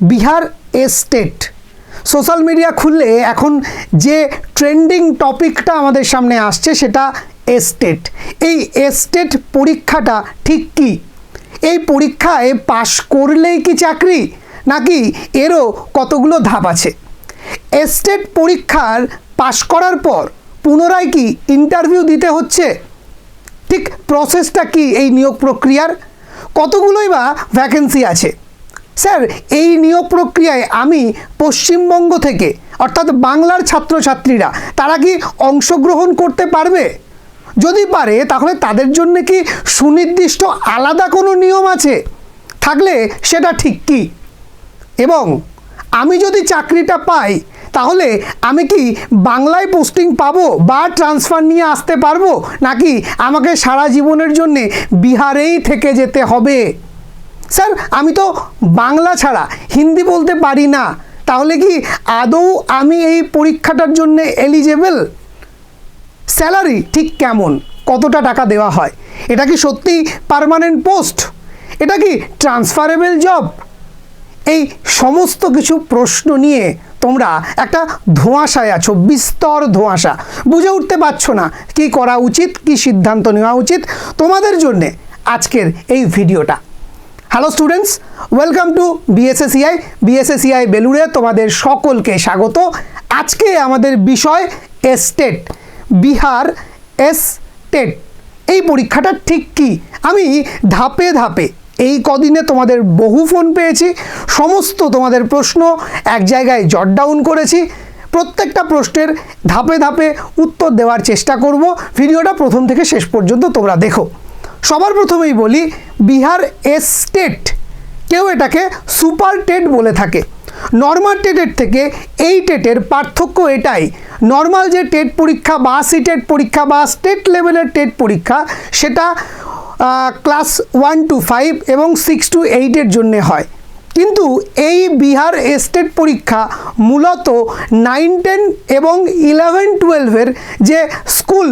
Bihar estate social media খুললে এখন যে ট্রেন্ডিং টপিকটা আমাদের সামনে আসছে সেটা এস্টেট। এই এস্টেট পরীক্ষাটা ঠিক কি? এই পরীক্ষায় পাশ করলেই কি চাকরি, নাকি এরও কতগুলো ধাপ আছে? এস্টেট পরীক্ষার পাশ করার পর পুনরায় কি ইন্টারভিউ দিতে হচ্ছে? ঠিক প্রসেসটা কি এই নিয়োগ প্রক্রিয়ার? কতগুলোই বা ভ্যাকেন্সি আছে? স্যার, এই নিয়োগ প্রক্রিয়ায় আমি পশ্চিমবঙ্গ থেকে অর্থাৎ বাংলার ছাত্রছাত্রীরা তারা কি অংশগ্রহণ করতে পারবে? যদি পারে তাহলে তাদের জন্য কি সুনির্দিষ্ট আলাদা কোনো নিয়ম আছে? থাকলে সেটা ঠিক কি? এবং আমি যদি চাকরিটা পাই তাহলে আমি কি বাংলায় পোস্টিং পাবো বা ট্রান্সফার নিয়ে আসতে পারবো, নাকি আমাকে সারা জীবনের জন্যে বিহারেই থেকে যেতে হবে? স্যার, আমি তো বাংলা ছাড়া হিন্দি বলতে পারি না, তাহলে কি আদৌ আমি এই পরীক্ষাটার জন্য এলিজেবল? স্যালারি ঠিক কেমন, কতটা টাকা দেওয়া হয়? এটা কি সত্যি পার্মানেন্ট পোস্ট? এটা কি ট্রান্সফারেবল জব? এই সমস্ত কিছু প্রশ্ন নিয়ে তোমরা একটা ধোঁয়াশায় আছো, বিস্তর ধোঁয়াশা, বুঝে উঠতে পারছো না কি করা উচিত, কি সিদ্ধান্ত নেওয়া উচিত। তোমাদের জন্যে আজকের এই ভিডিওটা। Hello students, welcome to BSACI বেলুড়ে তোমাদের সকলকে স্বাগত। আজকে আমাদের বিষয় এস্টেট, বিহার এস্টেট। এই পরীক্ষাটা ঠিক কি? আমি ধাপে ধাপে এই কদিনে তোমাদের বহু ফোন পেয়েছি, সমস্ত তোমাদের প্রশ্ন এক জায়গায় জট ডাউন করেছি। প্রত্যেকটা প্রশ্নের ধাপে ধাপে উত্তর দেওয়ার চেষ্টা করব। ভিডিওটা প্রথম থেকে শেষ পর্যন্ত তোমরা দেখো। সবার প্রথমেই বলি, বিহার এস্টেট, কেউ এটাকে সুপার টেট বলে থাকে। নর্মাল টেটের থেকে এই টেটের পার্থক্য এটাই, নর্মাল যে টেট পরীক্ষা বা সিটেট পরীক্ষা বা স্টেট লেভেলের টেট পরীক্ষা সেটা ক্লাস 1 to 5 এবং 6 to 8 জন্য হয়, কিন্তু এই বিহার এস্টেট পরীক্ষা মূলত 9, 10 এবং 11, 12 যে স্কুল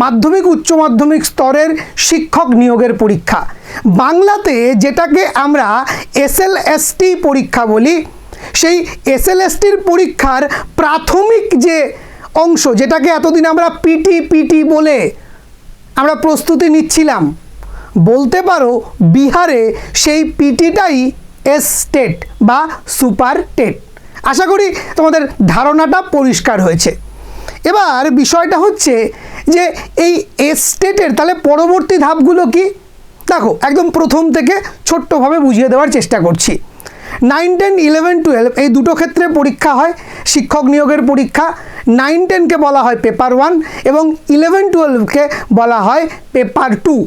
মাধ্যমিক উচ্চ মাধ্যমিক স্তরের শিক্ষক নিয়োগের পরীক্ষা। বাংলাতে যেটাকে আমরা এসএলএসটি পরীক্ষা বলি, সেই এসএলএসটির পরীক্ষার প্রাথমিক যে অংশ, যেটাকে এতদিন আমরা পিটি বলে আমরা প্রস্তুতি নিচ্ছিলাম, বলতে পারো বিহারে সেই পিটিটাই এস্টেট বা সুপার টেট। আশা করি তোমাদের ধারণাটা পরিষ্কার হয়েছে। এবার বিষয়টা হচ্ছে যে এই এস্টেটের তাহলে পরবর্তী ধাপগুলো কি? দেখো, একদম প্রথম থেকে ছোট্টভাবে বুঝিয়ে দেওয়ার চেষ্টা করছি। 9, 10, 11, 12 এই দুটো ক্ষেত্রে পরীক্ষা হয়, শিক্ষক নিয়োগের পরীক্ষা। 9, 10কে বলা হয় পেপার 1 এবং 11, 12কে বলা হয় পেপার 2।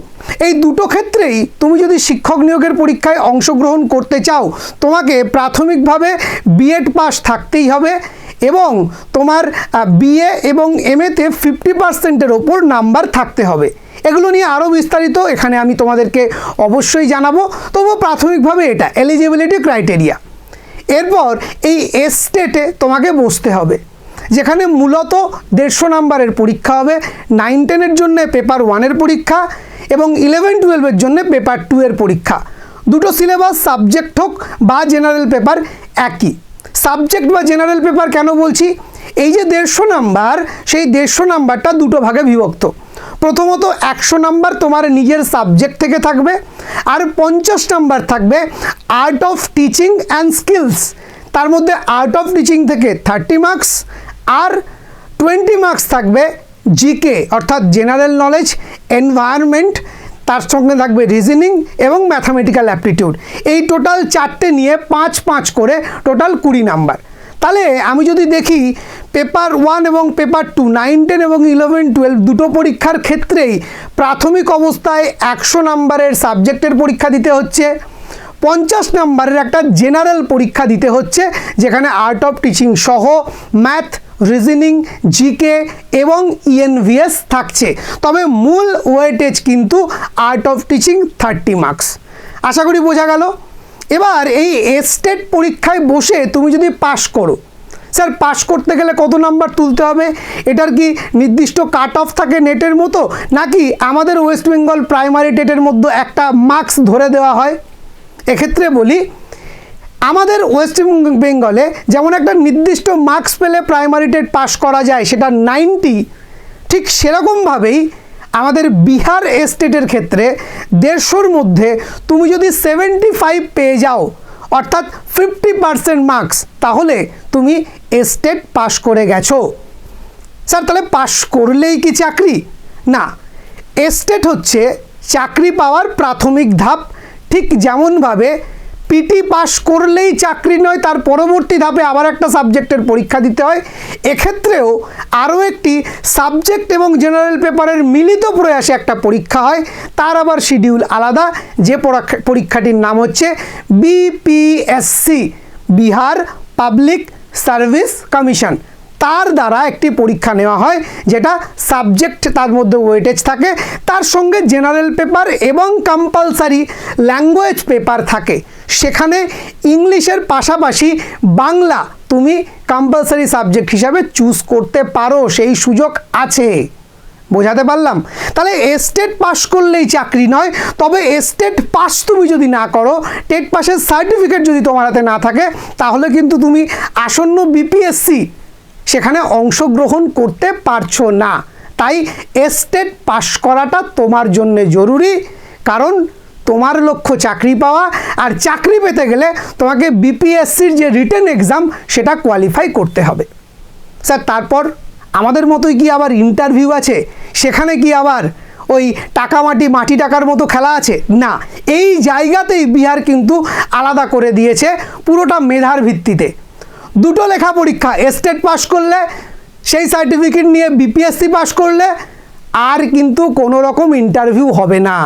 এই দুটো ক্ষেত্রেই তুমি যদি শিক্ষক নিয়োগের পরীক্ষায় অংশগ্রহণ করতে চাও, তোমাকে প্রাথমিকভাবে বিএড পাস থাকতেই হবে এবং তোমার বিএ এবং এমএতে 50%-এর ওপর নাম্বার থাকতে হবে। এগুলো নিয়ে আরও বিস্তারিত এখানে আমি তোমাদেরকে অবশ্যই জানাবো, তবুও প্রাথমিকভাবে এটা এলিজিবিলিটি ক্রাইটেরিয়া। এরপর এই এস্টেটে তোমাকে বসতে হবে, যেখানে মূলত 150 নাম্বারের পরীক্ষা হবে। 9, 10-এর জন্য পেপার 1-এর পরীক্ষা এবং 11, 12-এর জন্য পেপার 2-এর পরীক্ষা। দুটো সিলেবাস, সাবজেক্ট হোক বা জেনারেল পেপার, একই। সাবজেক্ট বা জেনারেল পেপার কেন বলছি? এই যে 150 নাম্বার, সেই 150 নাম্বারটা দুটো ভাগে বিভক্ত। প্রথমত 100 নাম্বার তোমার নিজের সাবজেক্ট থেকে থাকবে, আর 50 নাম্বার থাকবে art of teaching and skills. তার মধ্যে আর্ট অফ টিচিং থেকে 30 মার্কস আর 20 মার্কস থাকবে জিকে অর্থাৎ জেনারেল নলেজ, এনভায়রনমেন্ট, তার সঙ্গে থাকবে রিজনিং এবং ম্যাথামেটিক্যাল অ্যাপটিটিউড। এই টোটাল 4টে নিয়ে 5 করে টোটাল 20 নাম্বার। তাহলে আমি যদি দেখি পেপার 1 এবং পেপার 2, 9, 10 এবং 11, 12 দুটো পরীক্ষার ক্ষেত্রেই প্রাথমিক অবস্থায় 100 নাম্বারের সাবজেক্টের পরীক্ষা দিতে হচ্ছে, 50 নাম্বারের একটা জেনারেল পরীক্ষা দিতে হচ্ছে, যেখানে আর্ট অফ টিচিং সহ ম্যাথ, রিজনিং, জিকে এবং ইএনভিএস থাকছে। তবে মূল ওয়েটেজ কিন্তু আর্ট অফ টিচিং 30 মার্কস। আশা করি বোঝা গেল। এবার এই এস্টেট পরীক্ষায় বসে তুমি যদি পাশ করো, স্যার পাশ করতে গেলে কত নাম্বার তুলতে হবে? এটার কি নির্দিষ্ট কাট অফ থাকে নেটের মতো, নাকি আমাদের ওয়েস্ট বেঙ্গল প্রাইমারি টেটের মধ্যে একটা মার্কস ধরে দেওয়া হয়? এক্ষেত্রে বলি, আমাদের ওয়েস্ট বেঙ্গলে যেমন একটা নির্দিষ্ট মার্কস পেলে প্রাইমারি টেট পাস করা যায়, সেটা 90, ঠিক সেরকমভাবেই আমাদের বিহার স্টেটের ক্ষেত্রে 150-র মধ্যে তুমি যদি 75 পেয়ে যাও, অর্থাৎ 50% মার্কস, তাহলে তুমি স্টেট পাস করে গেছো। স্যার তাহলে পাস করলেই কি চাকরি? না, স্টেট হচ্ছে চাকরি পাওয়ার প্রাথমিক ধাপ। ঠিক যেমনভাবে পিটি পাস করলেই চাকরি নয়, তার পরবর্তী ধাপে আবার একটা সাবজেক্টের পরীক্ষা দিতে হয়, এক্ষেত্রেও আরও একটি সাবজেক্ট এবং জেনারেল পেপারের মিলিত প্রয়াসে একটা পরীক্ষা হয়, তার আবার শিডিউল আলাদা, যে পরীক্ষাটির নাম হচ্ছে BPSC, Bihar public service commission. তার দ্বারা একটি পরীক্ষা নেওয়া হয়, যেটা সাবজেক্ট তার মধ্যে ওয়েটেজ থাকে, তার সঙ্গে জেনারেল পেপার এবং কম্পালসারি ল্যাঙ্গুয়েজ পেপার থাকে। সেখানে ইংলিশের পাশাপাশি বাংলা তুমি কম্পালসারি সাবজেক্ট হিসাবে চুজ করতে পারো, সেই সুযোগ আছে। বোঝাতে পারলাম? তাহলে স্টেট পাস করলেই চাকরি নয়, তবে স্টেট পাস তুমি যদি না করো, টেট পাসের সার্টিফিকেট যদি তোমার হাতে না থাকে, তাহলে কিন্তু তুমি আসন্ন বিপিএসসি সেখানে অংশগ্রহণ করতে পারছো না। তাই স্টেট পাস করাটা তোমার জন্য জরুরি, কারণ তোমার লক্ষ্য চাকরি পাওয়া, আর চাকরি পেতে গেলে তোমাকে বিপিএসসির যে রিটেন এক্সাম সেটা কোয়ালিফাই করতে হবে। স্যার তারপর আমাদের মতোই কি আবার ইন্টারভিউ আছে? সেখানে কি আবার ওই টাকা মাটি টাকার মতো খেলা আছে? না, এই জায়গাতেই বিহার কিন্তু আলাদা করে দিয়েছে, পুরোটা মেধার ভিত্তিতে। দুটো লেখা পরীক্ষা, স্টেট পাস করলে সেই সার্টিফিকেট নিয়ে বিপিএসসি পাস করলে আর কিন্তু কোনো রকম ইন্টারভিউ হবে না।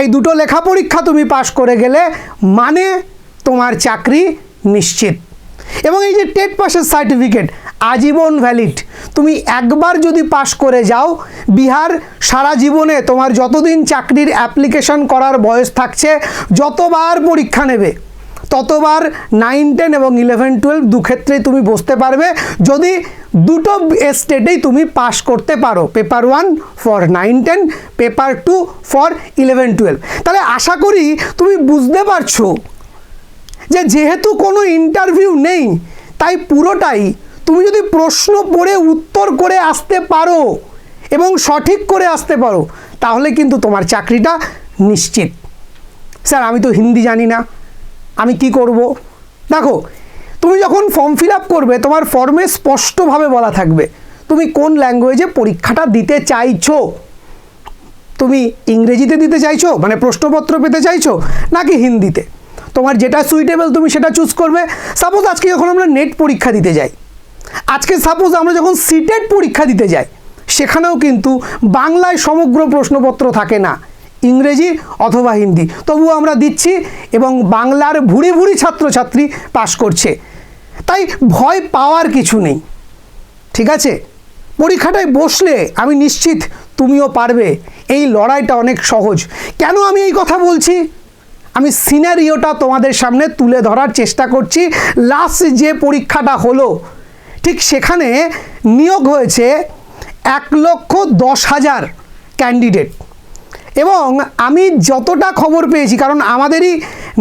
এই দুটো লেখা পরীক্ষা তুমি পাস করে গেলে মানে তোমার চাকরি নিশ্চিত। এবং এই যে টেট পাসের সার্টিফিকেট আজীবন ভ্যালিড, তুমি একবার যদি পাস করে যাও, বিহার সারা জীবনে তোমার যতদিন চাকরির অ্যাপ্লিকেশন করার বয়স থাকছে, যতবার পরীক্ষা নেবে ততবার 9, 10 এবং 11, 12 দুক্ষেত্রেই তুমি বসতে পারবে, যদি দুটো স্টেটেই তুমি পাস করতে পারো, পেপার 1 ফর 9, 10, পেপার 2 ফর 11, 12। তাহলে আশা করি তুমি বুঝতে পারছো যে যেহেতু কোনো ইন্টারভিউ নেই, তাই পুরোটাই তুমি যদি প্রশ্ন পড়ে উত্তর করে আসতে পারো এবং সঠিক করে আসতে পারো, তাহলে কিন্তু তোমার চাকরিটা নিশ্চিত। স্যার আমি তো হিন্দি জানি না, আমি কি করব? দেখো, তুমি যখন ফর্ম ফিল আপ করবে, তোমার ফর্মে স্পষ্টভাবে বলা থাকবে তুমি কোন ল্যাঙ্গুয়েজে পরীক্ষাটা দিতে চাইছো। তুমি ইংরেজিতে দিতে চাইছো, মানে প্রশ্নপত্র পেতে চাইছো, নাকি হিন্দিতে? তোমার যেটা সুইটেবল তুমি সেটা চুজ করবে। সাপোজ আজকে যখন আমরা নেট পরীক্ষা দিতে যাই, আজকে সাপোজ আমরা যখন সিটেট পরীক্ষা দিতে যাই, সেখানেও কিন্তু বাংলায় সমগ্র প্রশ্নপত্র থাকে না, ইংরেজি অথবা হিন্দি, তবুও আমরা দিচ্ছি এবং বাংলার ভুরি ভুরি ছাত্রছাত্রী পাস করছে। তাই ভয় পাওয়ার কিছু নেই, ঠিক আছে? পরীক্ষাটায় বসলে আমি নিশ্চিত তুমিও পারবে। এই লড়াইটা অনেক সহজ। কেন আমি এই কথা বলছি? আমি সিনারিওটা তোমাদের সামনে তুলে ধরার চেষ্টা করছি। লাস্ট যে পরীক্ষাটা হলো, ঠিক সেখানে নিয়োগ হয়েছে 1,10,000 ক্যান্ডিডেট, এবং আমি যতটা খবর পেয়েছি, কারণ আমাদেরই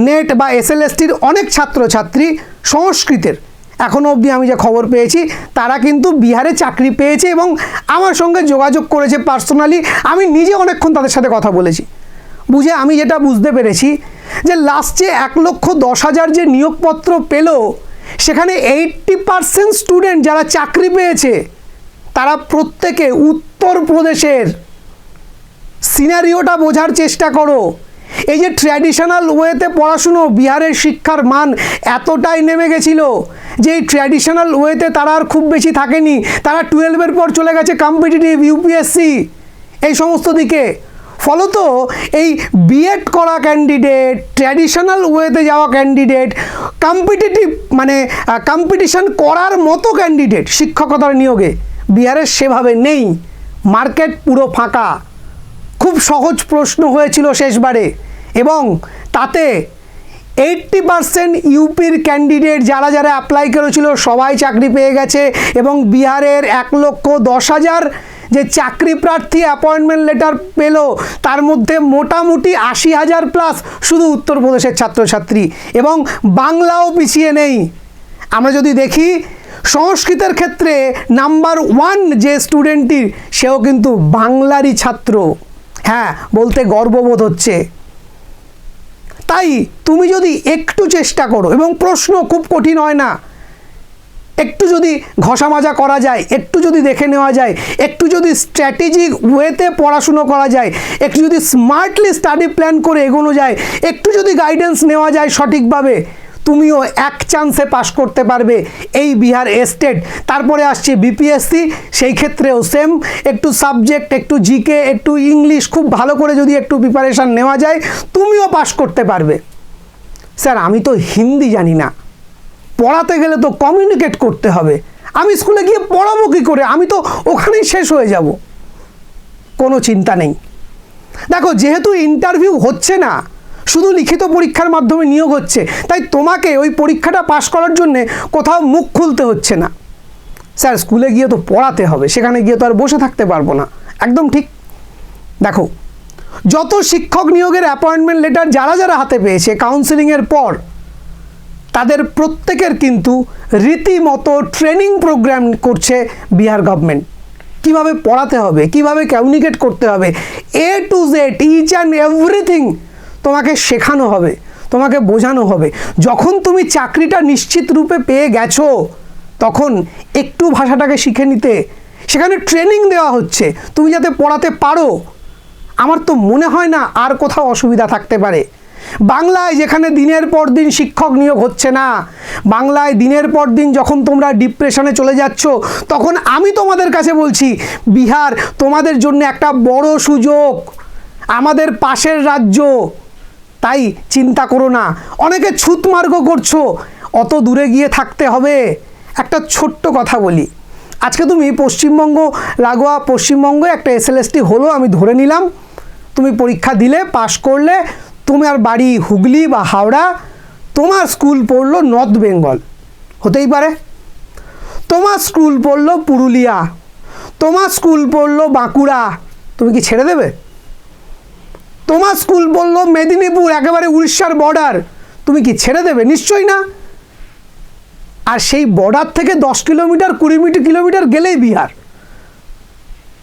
নেট বা SLSTর অনেক ছাত্রছাত্রী সংস্কৃতের, এখনও অবধি আমি যে খবর পেয়েছি, তারা কিন্তু বিহারে চাকরি পেয়েছে এবং আমার সঙ্গে যোগাযোগ করেছে পার্সোনালি। আমি নিজে অনেকক্ষণ তাদের সাথে কথা বলেছি। বুঝে আমি যেটা বুঝতে পেরেছি যে লাস্টে 1,10,000 যে নিয়োগপত্র পেল, সেখানে 80% স্টুডেন্ট যারা চাকরি পেয়েছে, তারা প্রত্যেকে উত্তরপ্রদেশের। সিনারিওটা বোঝার চেষ্টা করো। এই যে ট্র্যাডিশনাল ওয়েতে পড়াশুনো, বিহারের শিক্ষার মান এতটাই নেমে গেছিল যে এই ট্র্যাডিশনাল ওয়েতে তারা আর খুব বেশি থাকেনি। তারা 12-এর পর চলে গেছে কম্পিটিটিভ, ইউপিএসসি, এই সমস্ত দিকে। ফলত এই বিএড করা ক্যান্ডিডেট, ট্র্যাডিশনাল ওয়েতে যাওয়া ক্যান্ডিডেট, কম্পিটিটিভ মানে কম্পিটিশন করার মতো ক্যান্ডিডেট শিক্ষকতার নিয়োগে বিহারের সেভাবে নেই। মার্কেট পুরো ফাঁকা। খুব সহজ প্রশ্ন হয়েছিল শেষবারে, এবং তাতে 80% ইউপির ক্যান্ডিডেট যারা যারা অ্যাপ্লাই করেছিল সবাই চাকরি পেয়ে গেছে, এবং বিহারের 1,10,000 যে চাকরি প্রার্থী অ্যাপয়েন্টমেন্ট লেটার পেল তার মধ্যে মোটামুটি 80,000 প্লাস শুধু উত্তরপ্রদেশের ছাত্রছাত্রী, এবং বাংলাও পিছিয়ে নেই। আমরা যদি দেখি সংস্কৃতের ক্ষেত্রে নাম্বার 1 যে স্টুডেন্টটি, সেও কিন্তু বাংলারই ছাত্র। হ্যাঁ, বলতে গর্ববোধ হচ্ছে। তাই তুমি যদি একটু চেষ্টা করো, এবং প্রশ্ন খুব কঠিন হয় না, একটু যদি ঘষা মাজা করা যায়, একটু যদি দেখে নেওয়া যায়, একটু যদি স্ট্র্যাটেজিক ওয়েতে পড়াশুনো করা যায়, একটু যদি স্মার্টলি স্টাডি প্ল্যান করে এগোনো যায়, একটু যদি গাইডেন্স নেওয়া যায় সঠিকভাবে, তুমিও এক চান্সে পাস করতে পারবে এই বিহার স্টেট। তারপরে আসছে বিপিএসসি, সেই ক্ষেত্রেও সেম, একটু সাবজেক্ট, একটু জিকে, একটু ইংলিশ খুব ভালো করে যদি একটু প্রিপারেশান নেওয়া যায়, তুমিও পাস করতে পারবে। স্যার আমি তো হিন্দি জানি না, পড়াতে গেলে তো কমিউনিকেট করতে হবে, আমি স্কুলে গিয়ে পড়াবো কী করে, আমি তো ওখানেই শেষ হয়ে যাব। কোনো চিন্তা নেই। দেখো, যেহেতু ইন্টারভিউ হচ্ছে না, শুধু লিখিত পরীক্ষার মাধ্যমে নিয়োগ হচ্ছে, তাই তোমাকে ওই পরীক্ষাটা পাশ করার জন্যে কোথাও মুখ খুলতে হচ্ছে না। স্যার স্কুলে গিয়ে তো পড়াতে হবে, সেখানে গিয়ে তো আর বসে থাকতে পারবো না। একদম ঠিক। দেখো, যত শিক্ষক নিয়োগের অ্যাপয়েন্টমেন্ট লেটার যারা যারা হাতে পেয়েছে কাউন্সেলিংয়ের পর, তাদের প্রত্যেকের কিন্তু রীতিমতো ট্রেনিং প্রোগ্রাম করছে বিহার গভর্নমেন্ট। কীভাবে পড়াতে হবে, কীভাবে কমিউনিকেট করতে হবে, A to Z each and everything তোমাকে শেখানো হবে, তোমাকে বোঝানো হবে। যখন তুমি চাকরিটা নিশ্চিত রূপে পেয়ে গেছো, তখন একটু ভাষাটাকে শিখে নিতে সেখানে ট্রেনিং দেওয়া হচ্ছে, তুমি যাতে পড়াতে পারো। আমার তো মনে হয় না আর কোথাও অসুবিধা থাকতে পারে। বাংলায় যেখানে দিনের পর দিন শিক্ষক নিয়োগ হচ্ছে না, বাংলায় দিনের পর দিন যখন তোমরা ডিপ্রেশনে চলে যাচ্ছ, তখন আমি তোমাদের কাছে বলছি, বিহার তোমাদের জন্য একটা বড় সুযোগ, আমাদের পাশের রাজ্য। তাই চিন্তা করো না। অনেকে ছুতমার্গ করছো, অত দূরে গিয়ে থাকতে হবে। একটা ছোট্ট কথা বলি, আজকে তুমি পশ্চিমবঙ্গ লাগোয়া পশ্চিমবঙ্গে একটা SLST হলো, আমি ধরে নিলাম, তুমি পরীক্ষা দিলে, পাশ করলে, তোমার বাড়ি হুগলি বা হাওড়া, তোমার স্কুল পড়লো নর্থ বেঙ্গল, হতেই পারে। তোমার স্কুল পড়লো পুরুলিয়া, তোমার স্কুল পড়লো বাঁকুড়া, তুমি কি ছেড়ে দেবে? তোমার স্কুল পড়লো মেদিনীপুর, একেবারে উড়িষ্যার বর্ডার, তুমি কি ছেড়ে দেবে? নিশ্চয়ই না। আর সেই বর্ডার থেকে 10 কিলোমিটার 20 কিলোমিটার গেলেই বিহার।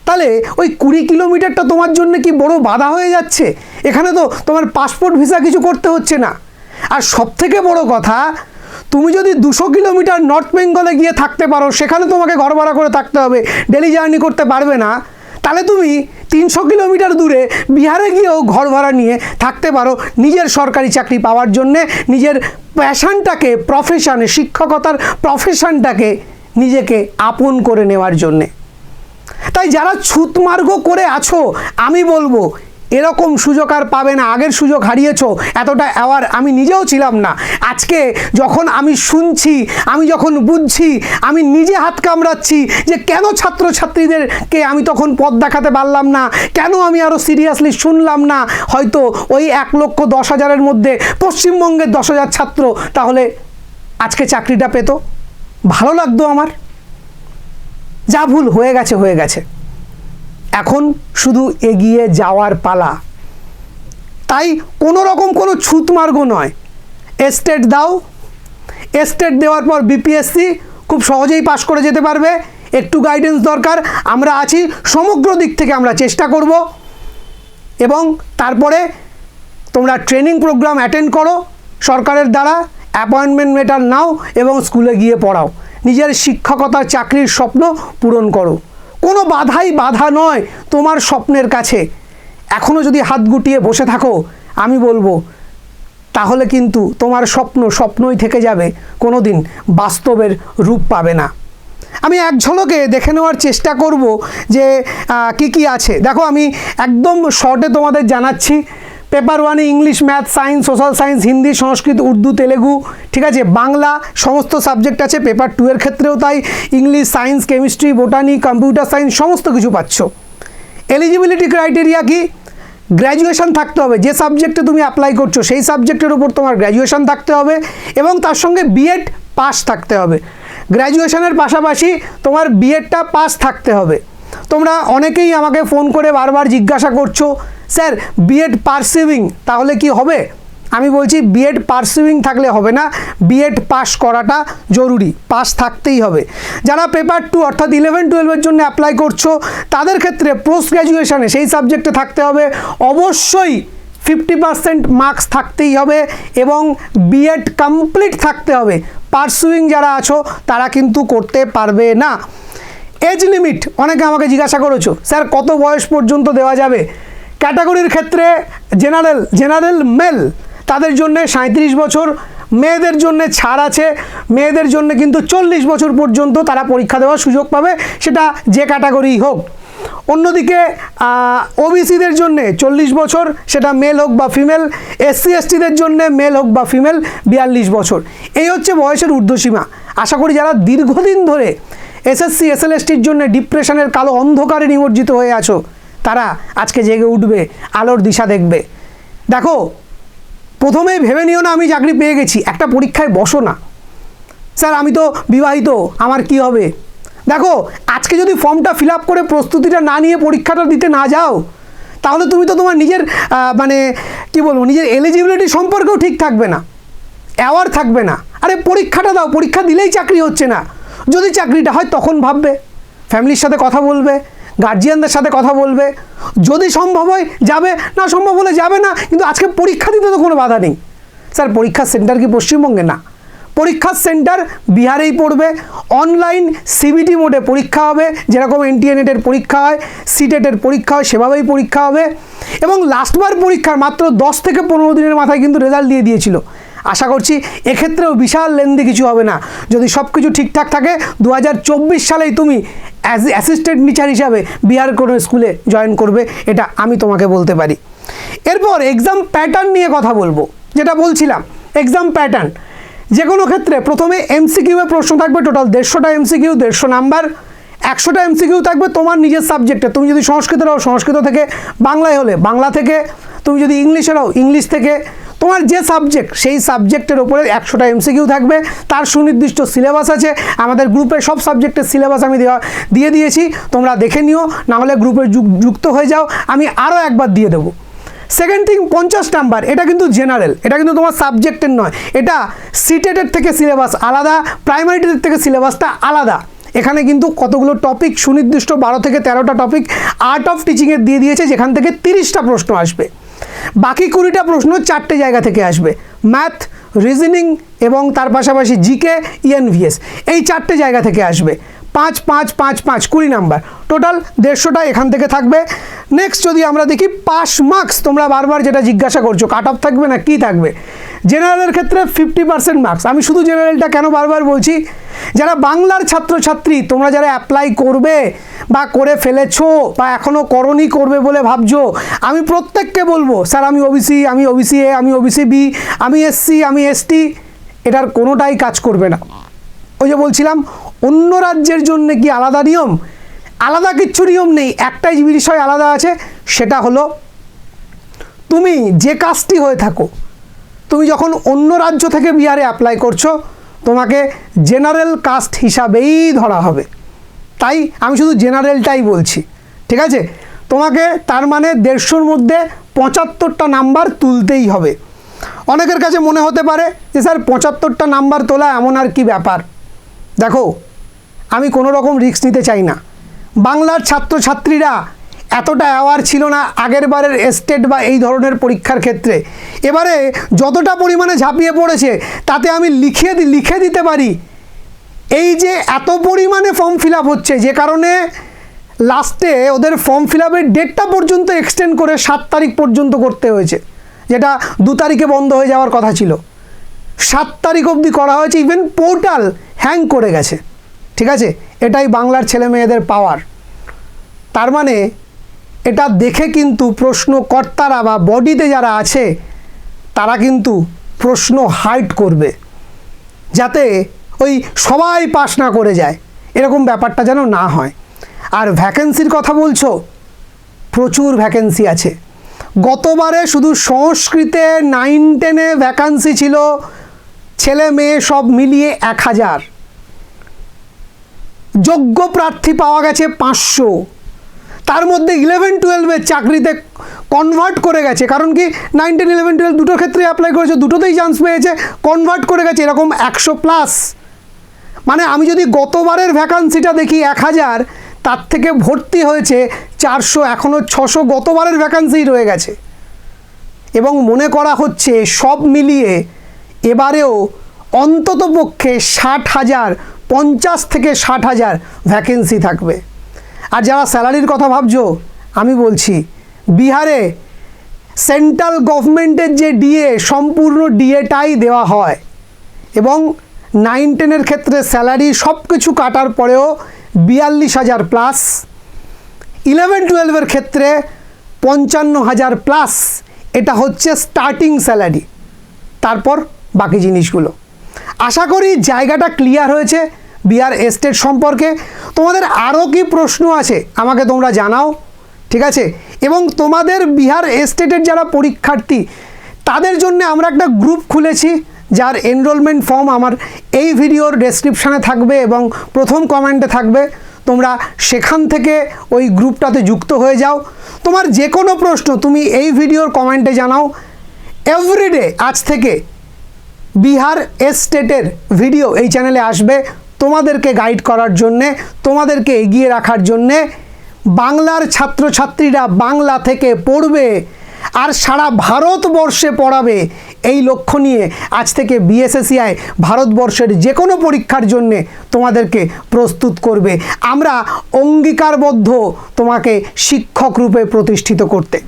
তাহলে ওই 20 কিলোমিটারটা তোমার জন্য কি বড় বাধা হয়ে যাচ্ছে? এখানে তো তোমার পাসপোর্ট ভিসা কিছু করতে হচ্ছে না। আর সবথেকে বড় কথা, তুমি যদি 200 কিলোমিটার নর্থ বেঙ্গলে গিয়ে থাকতে পারো, সেখানে তোমাকে ঘর ভাড়া করে থাকতে হবে, ডেলি জার্নি করতে পারবে না, তাহলে তুমি 300 কিলোমিটার দূরে বিহারে গিয়েও ঘর ভাড়া নিয়ে থাকতে পারো, নিজের সরকারি চাকরি পাওয়ার জন্যে, নিজের প্যাশনটাকে, প্রফেশনে, শিক্ষকতার প্রফেশনটাকে নিজেকে আপন করে নেওয়ার জন্যে। তাই যারা ছুতমার্গ করে আছো, আমি বলবো এরকম সুযোগ আর পাবে না। আগের সুযোগ হারিয়েছো, এতটা অ্যাওয়ার আমি নিজেও ছিলাম না। আজকে যখন আমি শুনছি, আমি যখন বুঝছি, আমি নিজে হাত কামড়াচ্ছি যে কেন ছাত্রছাত্রীদেরকে আমি তখন পথ দেখাতে পারলাম না, কেন আমি আরও সিরিয়াসলি শুনলাম না। হয়তো ওই 1,10,000-এর মধ্যে পশ্চিমবঙ্গের 10,000 ছাত্র তাহলে আজকে চাকরিটা পেত, ভালো লাগতো আমার। যা ভুল হয়ে গেছে হয়ে গেছে, এখন শুধু এগিয়ে যাওয়ার পালা। তাই কোনো রকম কোনো ছুতমার্গ নয়, স্টেট দাও, স্টেট দেওয়ার পর বিপিএসসি খুব সহজেই পাশ করে যেতে পারবে। একটু গাইডেন্স দরকার, আমরা আছি, সমগ্র দিক থেকে আমরা চেষ্টা করব। এবং তারপরে তোমরা ট্রেনিং প্রোগ্রাম অ্যাটেন্ড করো সরকারের দ্বারা, অ্যাপয়েন্টমেন্ট লেটার নাও এবং স্কুলে গিয়ে পড়াও, নিজের শিক্ষকতার চাকরির স্বপ্ন পূরণ করো। কোনো বাধাই বাধা নয় তোমার স্বপ্নের কাছে। এখনও যদি হাত গুটিয়ে বসে থাকো, আমি বলবো তাহলে কিন্তু তোমার স্বপ্ন স্বপ্নই থেকে যাবে, কোনো দিন বাস্তবের রূপ পাবে না। আমি এক ঝলকে দেখে নেওয়ার চেষ্টা করব যে কি কি আছে। দেখো, আমি একদম শর্টে তোমাদের জানাচ্ছি। পেপার 1-এ English, math, science, social science, Hindi, Sanskrit, Urdu, Telugu, ঠিক আছে, বাংলা সমস্ত সাবজেক্ট আছে। পেপার 2-এর ক্ষেত্রেও তাই, English, science, chemistry, botany, computer science সমস্ত কিছু পাচ্ছ। এলিজিবিলিটি ক্রাইটেরিয়া কি? গ্র্যাজুয়েশন থাকতে হবে, যে সাবজেক্টে তুমি অ্যাপ্লাই করছো সেই সাবজেক্টের উপর তোমার গ্র্যাজুয়েশন থাকতে হবে এবং তার সঙ্গে বিএড পাস থাকতে হবে। গ্র্যাজুয়েশনের পাশাপাশি তোমার বিএডটা পাস থাকতে হবে। তোমরা অনেকেই আমাকে ফোন করে বারবার জিজ্ঞাসা করছো, স্যার বিএড পার্সিভিং তাহলে কি হবে? আমি বলছি বিএড পার্সিভিং থাকলে হবে না, বিএড পাস করাটা জরুরি, পাস থাকতেই হবে। যারা পেপার 2 অর্থাৎ 11-12-এর জন্য অ্যাপ্লাই করছো তাদের ক্ষেত্রে পোস্ট গ্র্যাজুয়েশনে সেই সাবজেক্টে থাকতে হবে, অবশ্যই 50% মার্কস থাকতেই হবে এবং বিএড কমপ্লিট থাকতে হবে। পার্সুইং যারা আছো তারা কিন্তু করতে পারবে না। এজ লিমিট অনেকে আমাকে জিজ্ঞাসা করেছো, স্যার কত বয়স পর্যন্ত দেওয়া যাবে? ক্যাটাগরির ক্ষেত্রে জেনারেল মেল তাদের জন্য 37 বছর, মেয়েদের জন্য ছাড় আছে, মেয়েদের জন্য কিন্তু 40 বছর পর্যন্ত তারা পরীক্ষা দেওয়ার সুযোগ পাবে, সেটা যে ক্যাটাগরি হোক। অন্যদিকে ওবিসিদের জন্য 40 বছর, সেটা মেল হোক বা ফিমেল, এসসি এসটিদের জন্য মেল হোক বা ফিমেল 42 বছর। এই হচ্ছে বয়সের ঊর্ধ্বসীমা। আশা করি যারা দীর্ঘদিন ধরে এসএসসি এসএলএসটির জন্য ডিপ্রেশনের কালো অন্ধকারে নিমজ্জিত হয়ে আছো তারা আজকে জেগে উঠবে, আলোর দিশা দেখবে। দেখো, প্রথমেই ভেবে নিও না আমি চাকরি পেয়ে গেছি, একটা পরীক্ষায় বসো না, স্যার আমি তো বিবাহিত আমার কি হবে। দেখো, আজকে যদি ফর্মটা ফিল আপ করে প্রস্তুতিটা না নিয়ে পরীক্ষাটা দিতে না যাও তাহলে তুমি তো তোমার নিজের মানে কি বলবো, নিজের এলিজিবিলিটি সম্পর্কেও ঠিক থাকবে না, অ্যাওয়ার থাকবে না। আরে পরীক্ষাটা দাও, পরীক্ষা দিলেই চাকরি হচ্ছে না, যদি চাকরিটা হয় তখন ভাববে, ফ্যামিলির সাথে কথা বলবে, গার্জিয়ানদের সাথে কথা বলবে, যদি সম্ভব হয় যাবে, না সম্ভব হলে যাবে না, কিন্তু আজকে পরীক্ষা দিতে তো কোনো বাধা নেই। স্যার পরীক্ষার সেন্টার কি পশ্চিমবঙ্গে? না, পরীক্ষার সেন্টার বিহারেই পড়বে। অনলাইন সিবিটি মোডে পরীক্ষা হবে, যেরকম এনটিএ নেটের পরীক্ষা হয়, সিটেটের পরীক্ষা হয়, সেভাবেই পরীক্ষা হবে। এবং লাস্টবার পরীক্ষার মাত্র 10 থেকে 15 দিনের মাথায় কিন্তু রেজাল্ট দিয়ে দিয়েছিল। আশা করছি এক্ষেত্রেও বিশাল লেন্দি কিছু হবে না। যদি সব কিছু ঠিকঠাক থাকে 2024 সালেই তুমি অ্যাসিস্ট্যান্ট টিচার হিসাবে বিহার কোনো স্কুলে জয়েন করবে, এটা আমি তোমাকে বলতে পারি। এরপর এক্সাম প্যাটার্ন নিয়ে কথা বলবো, যেটা বলছিলাম এক্সাম প্যাটার্ন। যে কোনো ক্ষেত্রে প্রথমে এমসিকিউ এর প্রশ্ন থাকবে, টোটাল 150টা এমসিকিউ, 150 নাম্বার। 100টা এমসিকিউ থাকবে তোমার নিজের সাবজেক্টে, তুমি যদি সংস্কৃত হও সংস্কৃত থেকে, বাংলায় হলে বাংলা থেকে, তুমি যদি ইংলিশে হও ইংলিশ থেকে, তোমার যে সাবজেক্ট সেই সাবজেক্টের ওপরে 100টা এমসিকিউ থাকবে। তার সুনির্দিষ্ট সিলেবাস আছে, আমাদের গ্রুপে সব সাবজেক্টের সিলেবাস আমি দিয়ে দিয়েছি, তোমরা দেখে নিও, না হলে গ্রুপে যুক্ত হয়ে যাও, আমি আরও একবার দিয়ে দেবো। সেকেন্ড থিং 50 নাম্বার, এটা কিন্তু জেনারেল, এটা কিন্তু তোমার সাবজেক্টের নয়, এটা সিটেটের থেকে সিলেবাস আলাদা, প্রাইমারিটের থেকে সিলেবাসটা আলাদা। এখানে কিন্তু কতগুলো টপিক সুনির্দিষ্ট 12 থেকে 13টা টপিক আর্ট অফ টিচিংয়ের দিয়ে দিয়েছে, যেখান থেকে 30টা প্রশ্ন আসবে। বাকি 20টা প্রশ্ন 4টে জায়গা থেকে আসবে, ম্যাথ, রিজনিং এবং তার পাশাপাশি জিকে, ইএনভিএস, এই 4টে জায়গা থেকে আসবে। 5 5 5 5 20 নাম্বার, টোটাল 150টা এখান থেকে থাকবে। নেক্সট যদি আমরা দেখি পাস মার্কস, তোমরা বারবার যেটা জিজ্ঞাসা করছো কাট অফ থাকবে না কি থাকবে, জেনারেলের ক্ষেত্রে 50% মার্কস। আমি শুধু জেনারেলটা কেন বারবার বলছি, যারা বাংলার ছাত্রছাত্রী তোমরা যারা অ্যাপ্লাই করবে বা করে ফেলেছো বা এখনও করনি, করবে বলে ভাবছো, আমি প্রত্যেককে বলবো, স্যার আমি ওবিসি, আমি ওবিসি এ, আমি ওবিসি বি, আমি এসসি, আমি এসটি, এটার কোনোটাই কাজ করবে না। ওই যে বলছিলাম অন্য রাজ্যের জন্য কি আলাদা নিয়ম? আলাদা কিচ্ছু নিয়ম নেই, একটাই বিষয় আলাদা আছে, সেটা হলো তুমি যে কাস্টই হয়ে থাকো, তুমি যখন অন্য রাজ্য থেকে বিহারে অ্যাপ্লাই করছো তোমাকে জেনারেল কাস্ট হিসাবেই ধরা হবে। তাই আমি শুধু জেনারেলটাই বলছি, ঠিক আছে? তোমাকে তার মানে 150-র মধ্যে 75টা নাম্বার তুলতেই হবে। অনেকের কাছে মনে হতে পারে যে স্যার 75টা নাম্বার তোলা এমন আর কি ব্যাপার। দেখো, আমি কোনো রকম রিস্ক নিতে চাই না। বাংলার ছাত্রছাত্রীরা এতটা অ্যাওয়ার ছিল না আগের বারের স্টেট বা এই ধরনের পরীক্ষার ক্ষেত্রে। এবারে যতটা পরিমাণে ঝাঁপিয়ে পড়েছে তাতে আমি লিখে দিতে পারি, এই যে এত পরিমাণে ফর্ম ফিল আপ হচ্ছে, যে কারণে লাস্টে ওদের ফর্ম ফিল আপের ডেটটা পর্যন্ত এক্সটেন্ড করে 7 তারিখ পর্যন্ত করতে হয়েছে, যেটা 2 তারিখে বন্ধ হয়ে যাওয়ার কথা ছিল। 7 তারিখ অবধি করা হয়েছে, ইভেন পোর্টাল হ্যাং করে গেছে, ঠিক আছে? এটাই বাংলার ছেলে মেয়েদের পাওয়ার। তার মানে এটা দেখে কিন্তু প্রশ্নকর্তারা বা বডিতে যারা আছে তারা কিন্তু প্রশ্ন হাইড করবে, যাতে ওই সবাই পাস না করে যায়, এরকম ব্যাপারটা যেন না হয়। আর ভ্যাকেন্সির কথা বলছো, প্রচুর ভ্যাকেন্সি আছে। গতবারে শুধু সংস্কৃতে 9-10-এ ভ্যাকেন্সি ছিল ছেলে মেয়ে সব মিলিয়ে 1000, যোগ্য প্রার্থী পাওয়া গেছে 500, তার মধ্যে 11-12 চাকরিতে কনভার্ট করে গেছে, কারণ কি 9, 10, 11, 12 দুটোর ক্ষেত্রে অ্যাপ্লাই করেছে, দুটোতেই চান্স পেয়েছে, কনভার্ট করে গেছে এরকম 100+। মানে আমি যদি গতবারের ভ্যাকান্সিটা দেখি 1000, তার থেকে ভর্তি হয়েছে 400, এখনও 600 গতবারের ভ্যাকান্সি রয়ে গেছে। এবং মনে করা হচ্ছে সব মিলিয়ে এবারেও অন্ততপক্ষে 60,000, 50 থেকে 60,000 ভ্যাকেন্সি থাকবে। আর যারা স্যালারির কথা ভাবছো, আমি বলছি বিহারে সেন্ট্রাল গভর্নমেন্টের যে ডিএ, সম্পূর্ণ ডিএটাই দেওয়া হয় এবং 9-10 ক্ষেত্রে স্যালারি সব কিছু কাটার পরেও 42,000+, 11-12 ক্ষেত্রে 55,000+। এটা হচ্ছে স্টার্টিং স্যালারি, তারপর বাকি জিনিসগুলো। আশা করি জায়গাটা ক্লিয়ার হয়েছে বিহার এস্টেট সম্পর্কে। তোমাদের আরও কি প্রশ্ন আছে আমাকে তোমরা জানাও, ঠিক আছে? এবং তোমাদের বিহার এস্টেটের যারা পরীক্ষার্থী তাদের জন্য আমরা একটা গ্রুপ খুলেছি, যার এনরোলমেন্ট ফর্ম আমার এই ভিডিওর ডেসক্রিপশানে থাকবে এবং প্রথম কমেন্টে থাকবে। তোমরা সেখান থেকে ওই গ্রুপটাতে যুক্ত হয়ে যাও। তোমার যে কোনো প্রশ্ন তুমি এই ভিডিওর কমেন্টে জানাও। এভরিডে আজ থেকে বিহার এস্টেটের ভিডিও এই চ্যানেলে আসবে তোমাদেরকে গাইড করার জন্যে, তোমাদেরকে এগিয়ে রাখার জন্যে। বাংলার ছাত্রছাত্রীরা বাংলা থেকে পড়বে আর সারা ভারতবর্ষে পড়াবে, এই লক্ষ্য নিয়ে আজ থেকে বিএসএসসিআই ভারতবর্ষের যে কোনো পরীক্ষার জন্যে তোমাদেরকে প্রস্তুত করবে। আমরা অঙ্গীকারবদ্ধ তোমাকে শিক্ষক রূপে প্রতিষ্ঠিত করতে।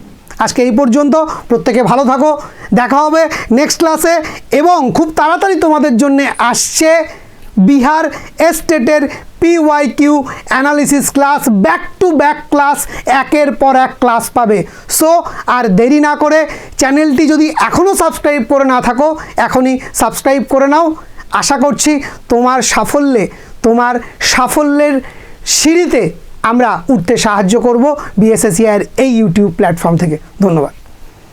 আজকে এই পর্যন্ত, প্রত্যেকে ভালো থাকো, দেখা হবে নেক্সট ক্লাসে। এবং খুব তাড়াতাড়ি তোমাদের জন্য আসছে বিহার এস্টেটের PYQ analysis class, back to back class, একের পর এক ক্লাস পাবে। সো আর দেরি না করে চ্যানেলটি যদি এখনও সাবস্ক্রাইব করে না থাকো, এখনই সাবস্ক্রাইব করে নাও। আশা করছি তোমার সাফল্যের সিঁড়িতে আমরা উঠতে সাহায্য করব বিএসএসসিআইয়ের এই ইউটিউব প্ল্যাটফর্ম থেকে। ধন্যবাদ।